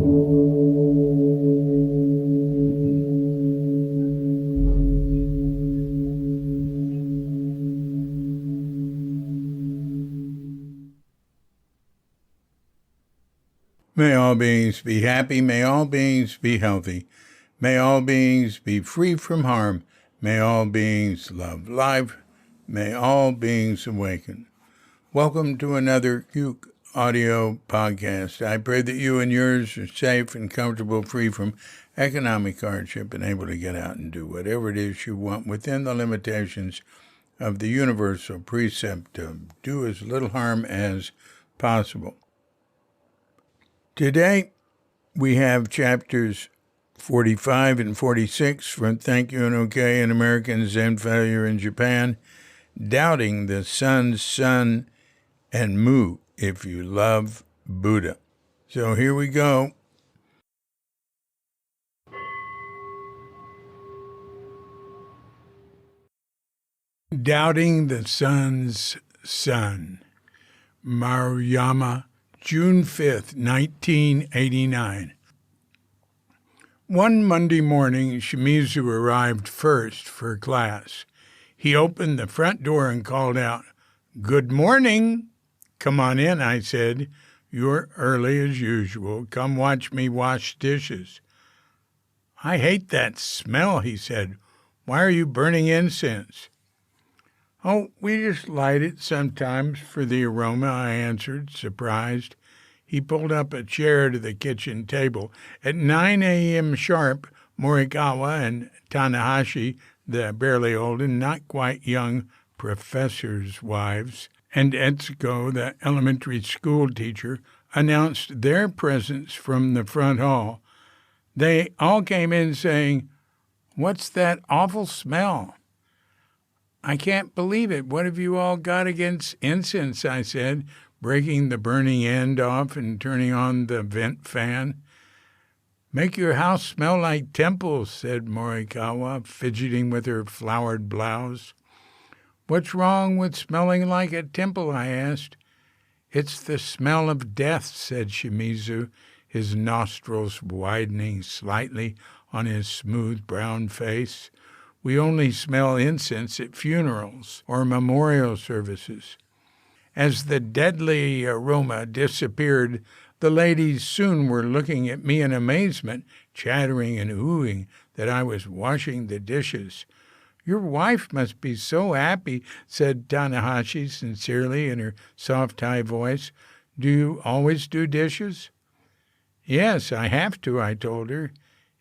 May all beings be happy. May all beings be healthy. May all beings be free from harm. May all beings love life. May all beings awaken. Welcome to another Cuke audio podcast. I pray that you and yours are safe and comfortable, free from economic hardship, and able to get out and do whatever it is you want within the limitations of the universal precept of do as little harm as possible. Today, we have chapters 45 and 46 from Thank You and Okay, An American Zen Failure in Japan, Doubting the Sun's Sun, and Mu If You Love Buddha. So here we go. Doubting the Sun's Sun. Maruyama, June 5th, 1989. One Monday morning, Shimizu arrived first for class. He opened the front door and called out, "Good morning." "Come on in," I said. "You're early as usual. Come watch me wash dishes." "I hate that smell," he said. "Why are you burning incense?" "Oh, we just light it sometimes for the aroma," I answered, surprised. He pulled up a chair to the kitchen table. At 9 a.m. sharp, Morikawa and Tanahashi, the barely old and not quite young professors' wives, and Etsuko, the elementary school teacher, announced their presence from the front hall. They all came in saying, "What's that awful smell?" "I can't believe it. What have you all got against incense?" I said, breaking the burning end off and turning on the vent fan. "Make your house smell like temples," said Morikawa, fidgeting with her flowered blouse. "What's wrong with smelling like a temple?" I asked. "It's the smell of death," said Shimizu, his nostrils widening slightly on his smooth brown face. "We only smell incense at funerals or memorial services." As the deadly aroma disappeared, the ladies soon were looking at me in amazement, chattering and oohing that I was washing the dishes. "Your wife must be so happy," said Tanahashi sincerely in her soft, high voice. "Do you always do dishes?" "Yes, I have to," I told her.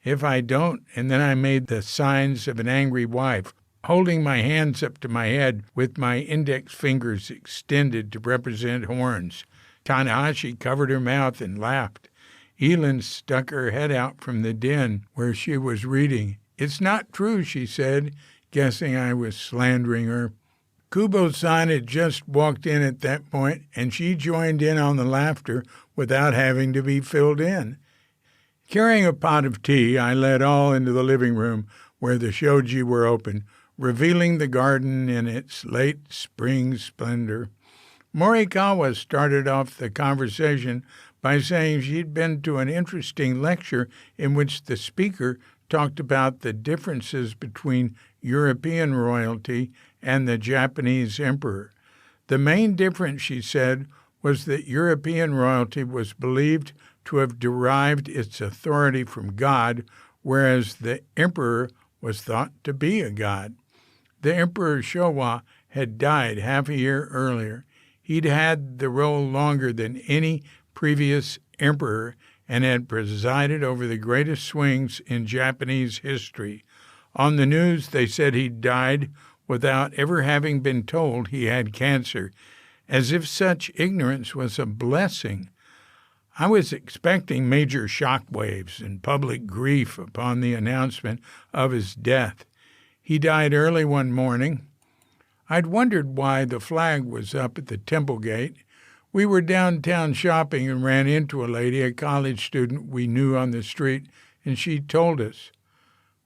"If I don't," and then I made the signs of an angry wife, holding my hands up to my head with my index fingers extended to represent horns. Tanahashi covered her mouth and laughed. Elin stuck her head out from the den where she was reading. "It's not true," she said, guessing I was slandering her. Kubo-san had just walked in at that point, and she joined in on the laughter without having to be filled in. Carrying a pot of tea, I led all into the living room where the shoji were open, revealing the garden in its late spring splendor. Morikawa started off the conversation by saying she'd been to an interesting lecture in which the speaker talked about the differences between European royalty and the Japanese emperor. The main difference, she said, was that European royalty was believed to have derived its authority from God, whereas the emperor was thought to be a god. The Emperor Showa had died half a year earlier. He'd had the role longer than any previous emperor and had presided over the greatest swings in Japanese history. On the news, they said he'd died without ever having been told he had cancer, as if such ignorance was a blessing. I was expecting major shock waves and public grief upon the announcement of his death. He died early one morning. I'd wondered why the flag was up at the temple gate. We were downtown shopping and ran into a lady, a college student we knew on the street, and she told us.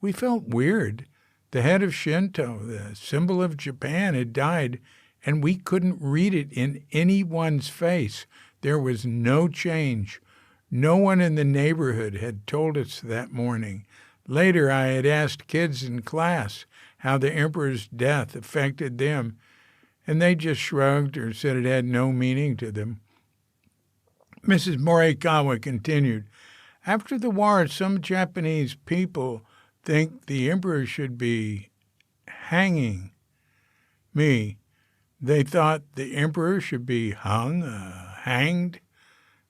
We felt weird. The head of Shinto, the symbol of Japan, had died, and we couldn't read it in anyone's face. There was no change. No one in the neighborhood had told us that morning. Later, I had asked kids in class how the emperor's death affected them, and they just shrugged or said it had no meaning to them. Mrs. Morikawa continued, after the war, some Japanese people think the emperor should be hanging. Me, they thought the emperor should be hanged.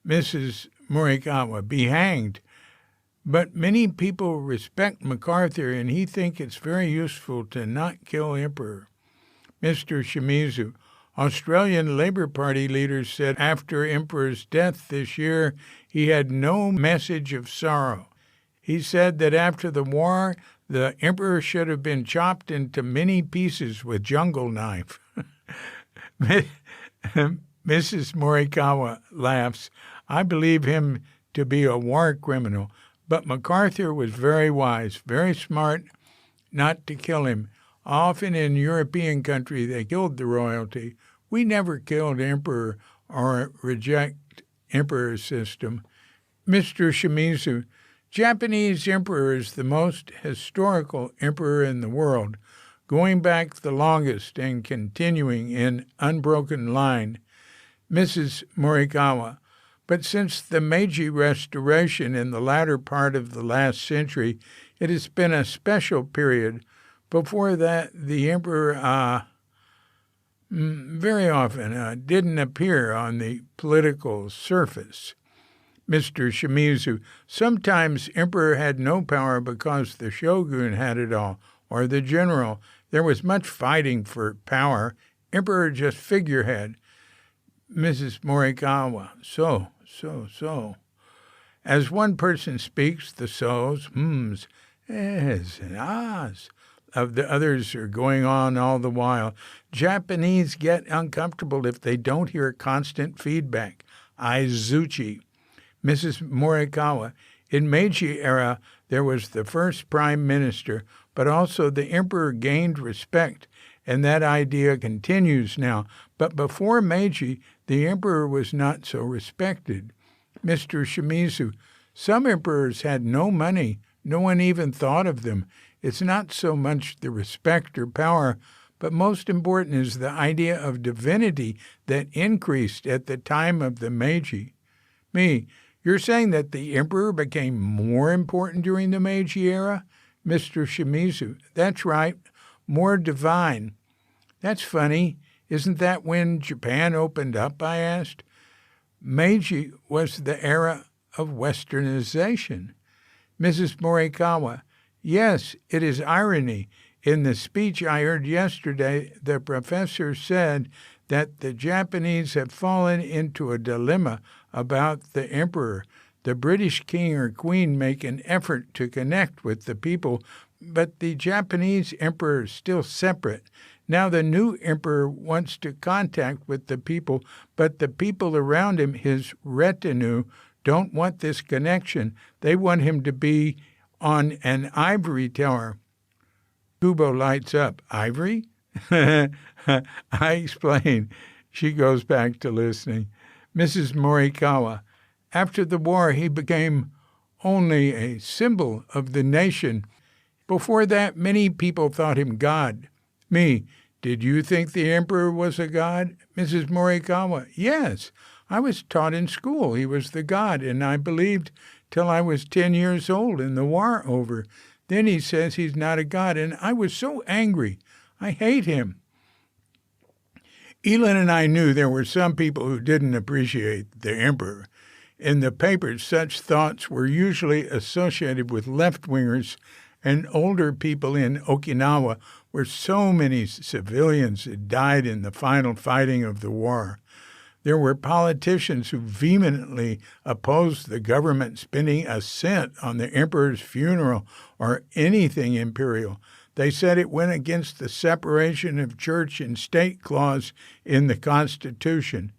Mrs. Morikawa, be hanged. But many people respect MacArthur, and he think it's very useful to not kill emperor. Mr. Shimizu, Australian Labour Party leaders said after emperor's death this year, he had no message of sorrow. He said that after the war, the emperor should have been chopped into many pieces with jungle knife. Mrs. Morikawa laughs. I believe him to be a war criminal, but MacArthur was very wise, very smart not to kill him. Often in European countries, they killed the royalty. We never killed emperor or reject emperor system. Mr. Shimizu, Japanese emperor is the most historical emperor in the world, going back the longest and continuing in unbroken line. Mrs. Morikawa, but since the Meiji Restoration in the latter part of the last century, it has been a special period. Before that, the emperor very often didn't appear on the political surface. Mr. Shimizu, sometimes emperor had no power because the shogun had it all, or the general. There was much fighting for power. Emperor just figurehead. Mrs. Morikawa, so. As one person speaks, the so's, hmms, ehs, and ahs of the others are going on all the while. Japanese get uncomfortable if they don't hear constant feedback. Aizuchi. Mrs. Morikawa, in Meiji era, there was the first prime minister, but also the emperor gained respect, and that idea continues now. But before Meiji, the emperor was not so respected. Mr. Shimizu, some emperors had no money. No one even thought of them. It's not so much the respect or power, but most important is the idea of divinity that increased at the time of the Meiji. You're saying that the emperor became more important during the Meiji era? Mr. Shimizu, that's right, more divine. That's funny. Isn't that when Japan opened up, I asked? Meiji was the era of westernization. Mrs. Morikawa, yes, it is irony. In the speech I heard yesterday, the professor said that the Japanese have fallen into a dilemma about the emperor. The British king or queen make an effort to connect with the people, but the Japanese emperor is still separate. Now the new emperor wants to contact with the people, but the people around him, his retinue, don't want this connection. They want him to be on an ivory tower. Kubo lights up. Ivory? I explain. She goes back to listening. Mrs. Morikawa, after the war, he became only a symbol of the nation. Before that, many people thought him God. Did you think the emperor was a god? Mrs. Morikawa, yes. I was taught in school he was the god, and I believed till I was 10 years old and the war over. Then he says he's not a god, and I was so angry. I hate him. Elin and I knew there were some people who didn't appreciate the emperor. In the papers, such thoughts were usually associated with left-wingers and older people in Okinawa, where so many civilians had died in the final fighting of the war. There were politicians who vehemently opposed the government spending a cent on the emperor's funeral or anything imperial. They said it went against the separation of church and state clause in the Constitution.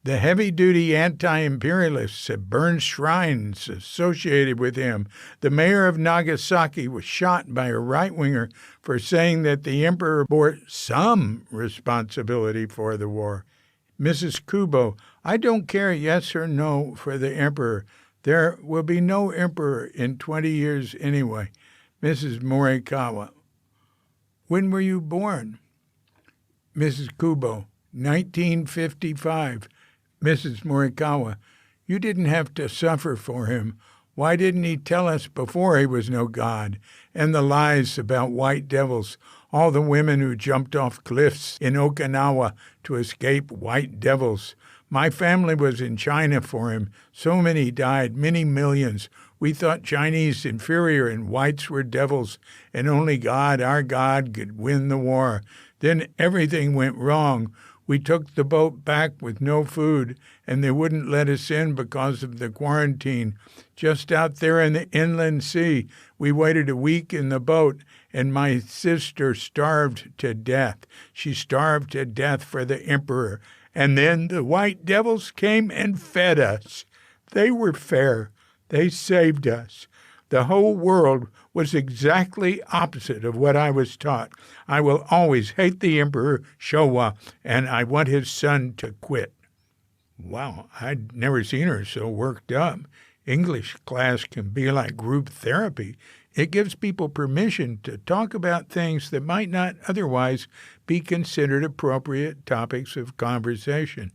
The heavy-duty anti-imperialists have burned shrines associated with him. The mayor of Nagasaki was shot by a right-winger for saying that the emperor bore some responsibility for the war. Mrs. Kubo, I don't care yes or no for the emperor. There will be no emperor in 20 years anyway. Mrs. Morikawa. When were you born? Mrs. Kubo. 1955. Mrs. Morikawa. You didn't have to suffer for him. Why didn't he tell us before he was no god? And the lies about white devils, all the women who jumped off cliffs in Okinawa to escape white devils. My family was in China for him. So many died, many millions. We thought Chinese inferior and whites were devils, and only God, our God, could win the war. Then everything went wrong. We took the boat back with no food, and they wouldn't let us in because of the quarantine. Just out there in the inland sea, we waited a week in the boat, and my sister starved to death. She starved to death for the emperor. And then the white devils came and fed us. They were fair. They saved us. The whole world was exactly opposite of what I was taught. I will always hate the Emperor Showa, and I want his son to quit. Wow, I'd never seen her so worked up. English class can be like group therapy. It gives people permission to talk about things that might not otherwise be considered appropriate topics of conversation.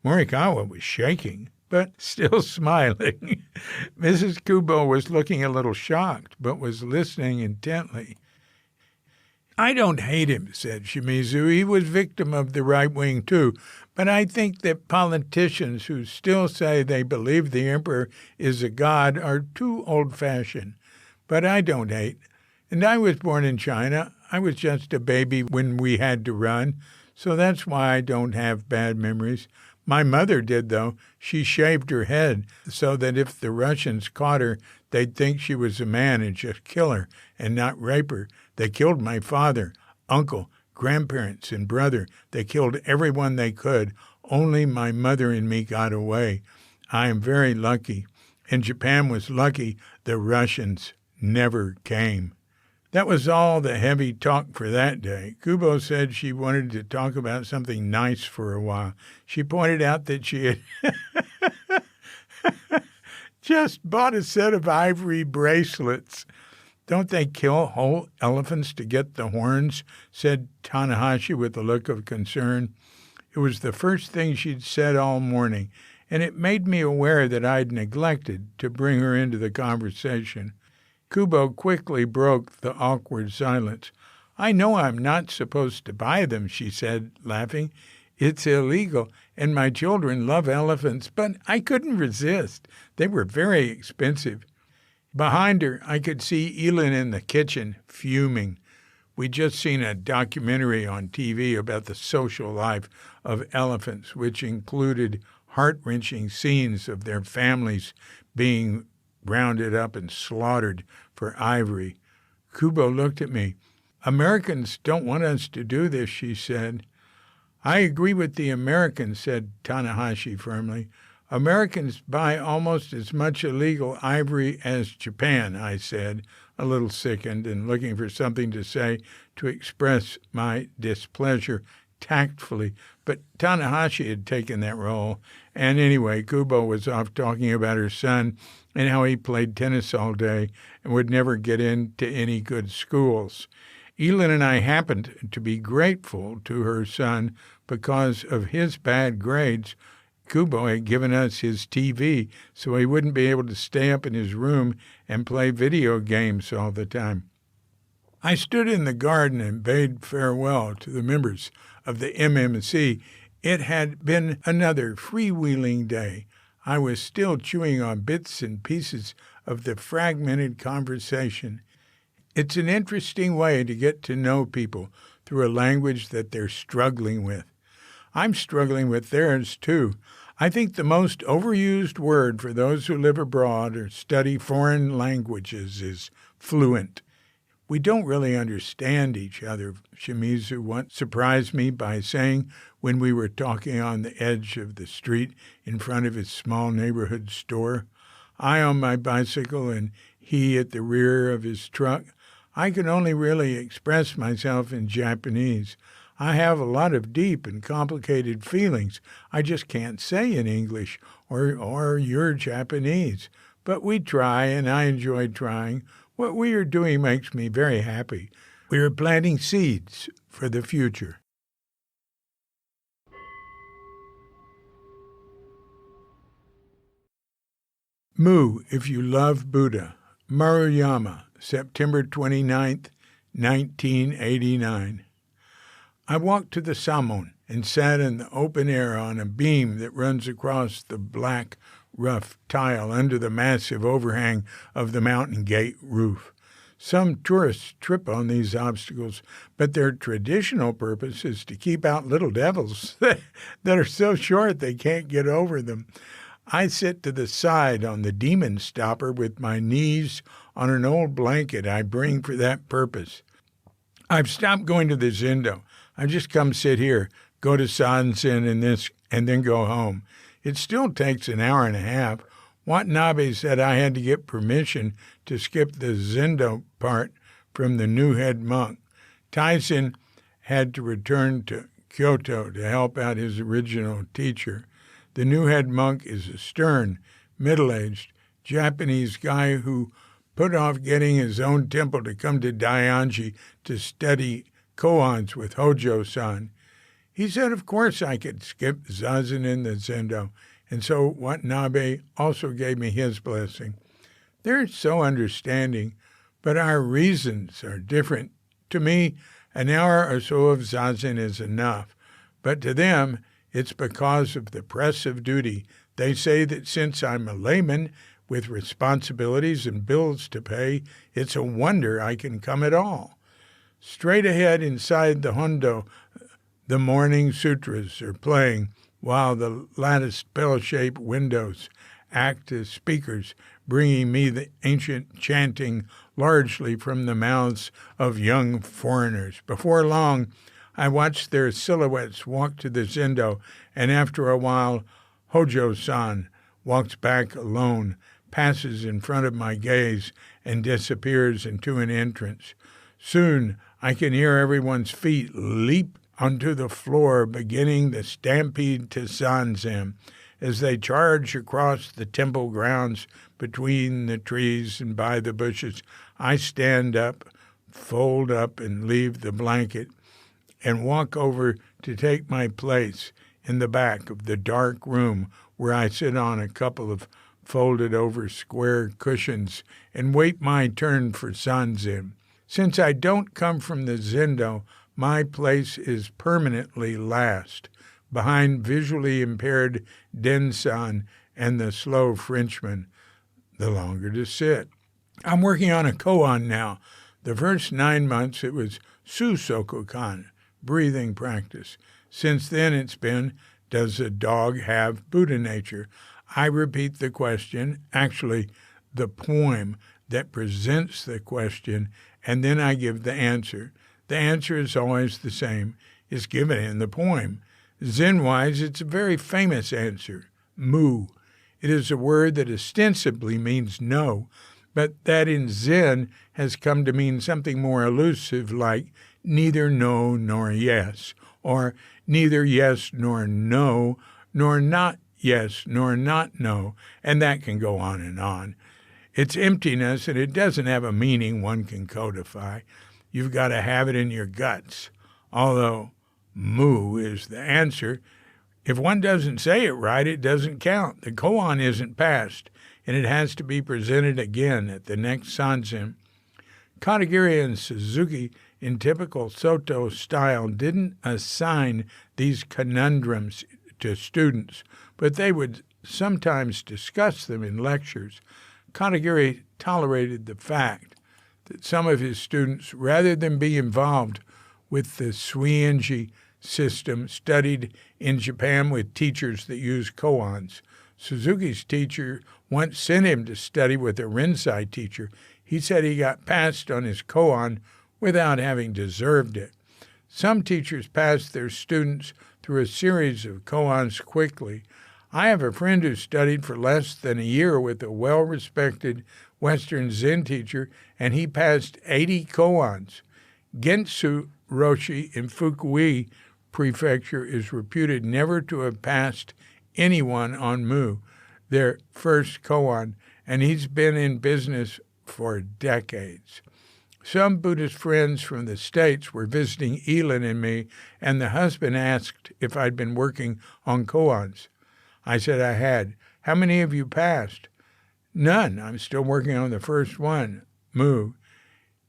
Morikawa was shaking, but still smiling. Mrs. Kubo was looking a little shocked, but was listening intently. I don't hate him, said Shimizu. He was victim of the right wing too. But I think that politicians who still say they believe the emperor is a god are too old-fashioned. But I don't hate. And I was born in China. I was just a baby when we had to run. So that's why I don't have bad memories. My mother did, though. She shaved her head so that if the Russians caught her, they'd think she was a man and just kill her and not rape her. They killed my father, uncle, grandparents, and brother. They killed everyone they could. Only my mother and me got away. I am very lucky. And Japan was lucky the Russians never came. That was all the heavy talk for that day. Kubo said she wanted to talk about something nice for a while. She pointed out that she had just bought a set of ivory bracelets. Don't they kill whole elephants to get the horns? Said Tanahashi with a look of concern. It was the first thing she'd said all morning, and it made me aware that I'd neglected to bring her into the conversation. Kubo quickly broke the awkward silence. I know I'm not supposed to buy them, she said, laughing. It's illegal, and my children love elephants, but I couldn't resist. They were very expensive. Behind her, I could see Elin in the kitchen, fuming. We'd just seen a documentary on TV about the social life of elephants, which included heart-wrenching scenes of their families being rounded up and slaughtered for ivory. Kubo looked at me. Americans don't want us to do this, she said. I agree with the Americans, said Tanahashi firmly. Americans buy almost as much illegal ivory as Japan, I said, a little sickened and looking for something to say to express my displeasure tactfully. But Tanahashi had taken that role. And anyway, Kubo was off talking about her son and how he played tennis all day and would never get into any good schools. Elin and I happened to be grateful to her son because of his bad grades. Kubo had given us his TV so he wouldn't be able to stay up in his room and play video games all the time. I stood in the garden and bade farewell to the members of the MMC. It had been another freewheeling day. I was still chewing on bits and pieces of the fragmented conversation. It's an interesting way to get to know people through a language that they're struggling with. I'm struggling with theirs, too. I think the most overused word for those who live abroad or study foreign languages is fluent. We don't really understand each other, Shimizu once surprised me by saying when we were talking on the edge of the street in front of his small neighborhood store. I on my bicycle and he at the rear of his truck. I can only really express myself in Japanese. I have a lot of deep and complicated feelings I just can't say in English or you're Japanese. but we try, and I enjoy trying. What we are doing makes me very happy. We are planting seeds for the future. Moo, if you love Buddha. Maruyama, September 29th, 1989. I walked to the Samon and sat in the open air on a beam that runs across the black, rough tile under the massive overhang of the mountain gate roof. Some tourists trip on these obstacles, but their traditional purpose is to keep out little devils that are so short they can't get over them. I sit to the side on the demon stopper with my knees on an old blanket I bring for that purpose. I've stopped going to the Zendo. I just come sit here, go to Sanzen and then go home. It still takes an hour and a half. Watanabe said I had to get permission to skip the Zendo part from the new head monk. Tyson had to return to Kyoto to help out his original teacher. The new head monk is a stern, middle-aged Japanese guy who put off getting his own temple to come to Daionji to study koans with Hojo-san. He said, of course I could skip Zazen in the Zendo, and so Watanabe also gave me his blessing. They're so understanding, but our reasons are different. To me, an hour or so of Zazen is enough, but to them, it's because of the press of duty. They say that since I'm a layman with responsibilities and bills to pay, it's a wonder I can come at all. Straight ahead inside the Hondo, the Morning Sutras are playing, while the latticed bell-shaped windows act as speakers, bringing me the ancient chanting largely from the mouths of young foreigners. Before long, I watched their silhouettes walk to the Zendo, and after a while, Hojo-san walks back alone, passes in front of my gaze, and disappears into an entrance. Soon, I can hear everyone's feet leap onto the floor, beginning the stampede to Sanzen. As they charge across the temple grounds between the trees and by the bushes, I stand up, fold up, and leave the blanket, and walk over to take my place in the back of the dark room where I sit on a couple of folded-over square cushions and wait my turn for Sanzen. Since I don't come from the Zendo, my place is permanently last, behind visually impaired Densan and the slow Frenchman, the longer to sit. I'm working on a koan now. The first 9 months it was Susoku-kan, breathing practice. Since then it's been, does a dog have Buddha nature? I repeat the question, actually the poem that presents the question, and then I give the answer. The answer is always the same, is given in the poem. Zen-wise, it's a very famous answer, mu. It is a word that ostensibly means no, but that in Zen has come to mean something more elusive like neither no nor yes, or neither yes nor no, nor not yes nor not no, and that can go on and on. It's emptiness, and it doesn't have a meaning one can codify. You've got to have it in your guts, although mu is the answer. If one doesn't say it right, it doesn't count. The koan isn't passed, and it has to be presented again at the next Sanzen. Katagiri and Suzuki, in typical Soto style, didn't assign these conundrums to students, but they would sometimes discuss them in lectures. Katagiri tolerated the fact that some of his students, rather than be involved with the Suienji system, studied in Japan with teachers that use koans. Suzuki's teacher once sent him to study with a Rinzai teacher. He said he got passed on his koan without having deserved it. Some teachers pass their students through a series of koans quickly. I have a friend who studied for less than a year with a well-respected Western Zen teacher, and he passed 80 koans. Gentsu Roshi in Fukui Prefecture is reputed never to have passed anyone on Mu, their first koan, and he's been in business for decades. Some Buddhist friends from the States were visiting Elin and me, and the husband asked if I'd been working on koans. I said I had. How many have you passed? None. I'm still working on the first one, Mu.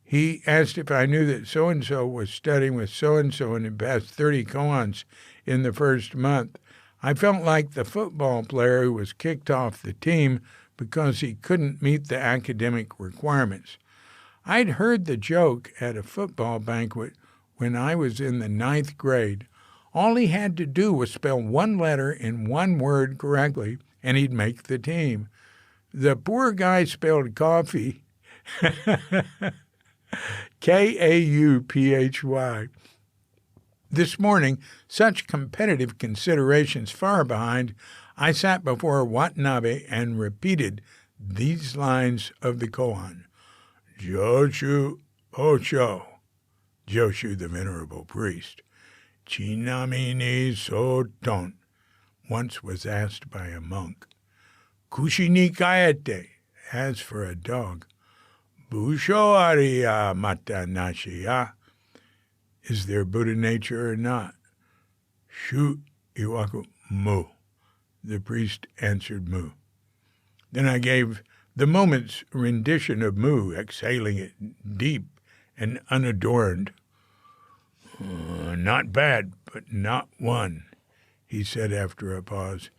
He asked if I knew that so-and-so was studying with so-and-so and had passed 30 koans in the first month. I felt like the football player who was kicked off the team because he couldn't meet the academic requirements. I'd heard the joke at a football banquet when I was in the 9th grade. All he had to do was spell one letter in one word correctly, and he'd make the team. The poor guy spelled coffee, Kauphy. This morning, such competitive considerations far behind, I sat before Watanabe and repeated these lines of the koan. Joshu Osho, Joshu the venerable priest, Chinami ni soton, once was asked by a monk. Kushi ni kaete, as for a dog. Busho ariya mata nashiya, is there Buddha nature or not? Shu iwaku mu, the priest answered mu. Then I gave the moment's rendition of mu, exhaling it deep and unadorned. Not bad, but not one, he said after a pause.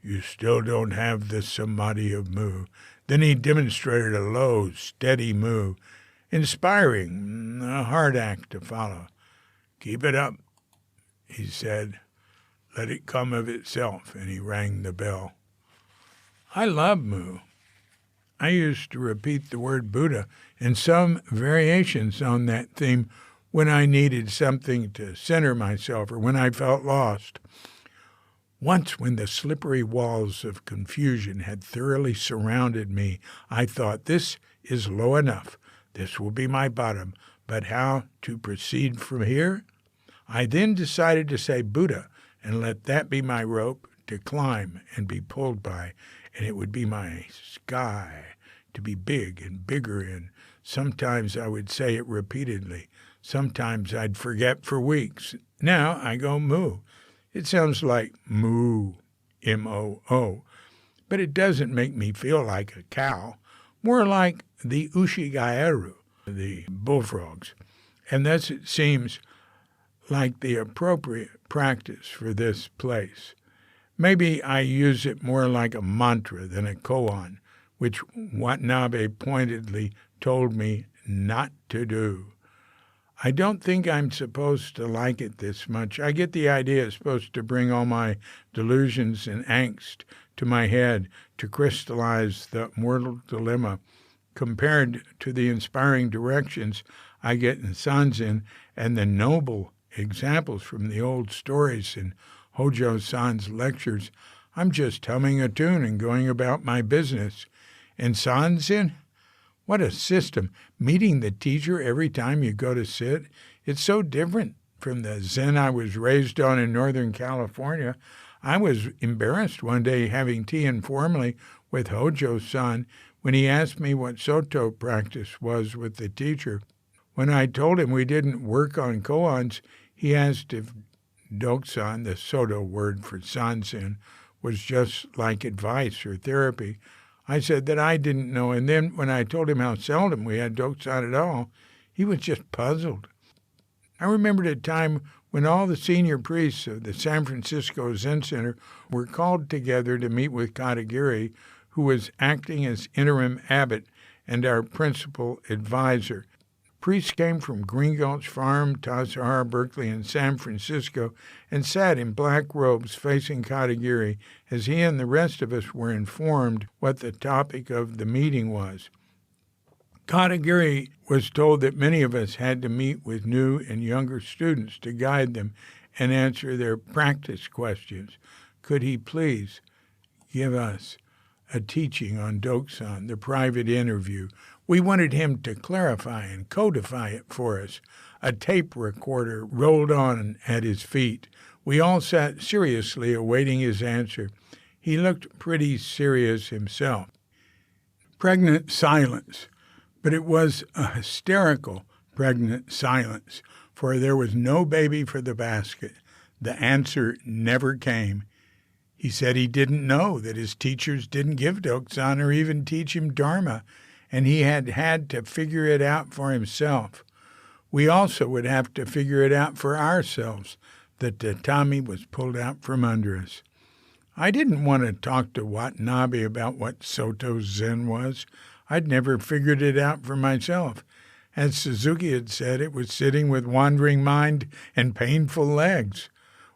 You still don't have the samadhi of mu. Then he demonstrated a low, steady mu, inspiring, a hard act to follow. Keep it up, he said. Let it come of itself, and he rang the bell. I love mu. I used to repeat the word Buddha and some variations on that theme when I needed something to center myself or when I felt lost. Once, when the slippery walls of confusion had thoroughly surrounded me, I thought, this is low enough. This will be my bottom. But how to proceed from here? I then decided to say Buddha and let that be my rope to climb and be pulled by, and it would be my sky to be big and bigger in. Sometimes I would say it repeatedly. Sometimes I'd forget for weeks. Now I go mu. It sounds like moo, M-O-O, but it doesn't make me feel like a cow, more like the Ushigairu, the bullfrogs, and thus it seems like the appropriate practice for this place. Maybe I use it more like a mantra than a koan, which Watanabe pointedly told me not to do. I don't think I'm supposed to like it this much. I get the idea it's supposed to bring all my delusions and angst to my head to crystallize the mortal dilemma compared to the inspiring directions I get in Sanzen and the noble examples from the old stories in Hojo-san's lectures. I'm just humming a tune and going about my business. And Sanzen? What a system. Meeting the teacher every time you go to sit. It's so different from the Zen I was raised on in Northern California. I was embarrassed one day having tea informally with Hojo-san when he asked me what Soto practice was with the teacher. When I told him we didn't work on koans, he asked if Doksan, the Soto word for Sanzen, was just like advice or therapy. I said that I didn't know, and then when I told him how seldom we had Doksan at all, he was just puzzled. I remembered a time when all the senior priests of the San Francisco Zen Center were called together to meet with Katagiri, who was acting as interim abbot and our principal advisor. Priests came from Green Gulch Farm, Tassajara, Sahara, Berkeley, and San Francisco and sat in black robes facing Katagiri as he and the rest of us were informed what the topic of the meeting was. Katagiri was told that many of us had to meet with new and younger students to guide them and answer their practice questions. Could he please give us a teaching on Doksan, the private interview? We wanted him to clarify and codify it for us. A tape recorder rolled on at his feet. We all sat seriously awaiting his answer. He looked pretty serious himself. pregnant silence, but it was a hysterical pregnant silence, for there was no baby for the basket. The answer never came. He said he didn't know, that his teachers didn't give Doksan or even teach him Dharma, and he had to figure it out for himself. We also would have to figure it out for ourselves. The tatami was pulled out from under us. I didn't want to talk to Watanabe about what Soto Zen was. I'd never figured it out for myself. As Suzuki had said, it was sitting with wandering mind and painful legs.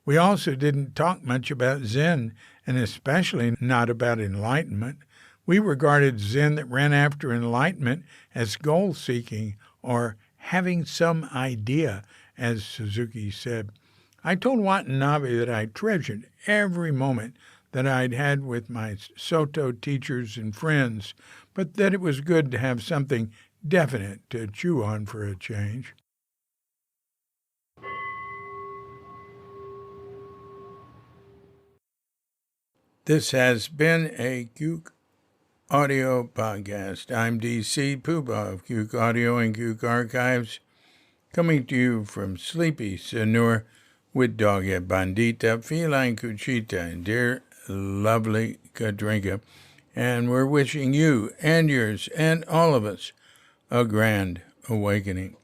We also didn't talk much about Zen, and especially not about enlightenment. We regarded Zen that ran after enlightenment as goal-seeking or having some idea, as Suzuki said. I told Watanabe that I treasured every moment that I'd had with my Soto teachers and friends, but that it was good to have something definite to chew on for a change. This has been a Cuke Audio podcast. I'm D.C. Puba of Cuke Audio and Cuke Archives, coming to you from sleepy Sanur with Doghead Bandita, Feline Cuchita, and dear lovely Kadrinka. And we're wishing you and yours and all of us a grand awakening.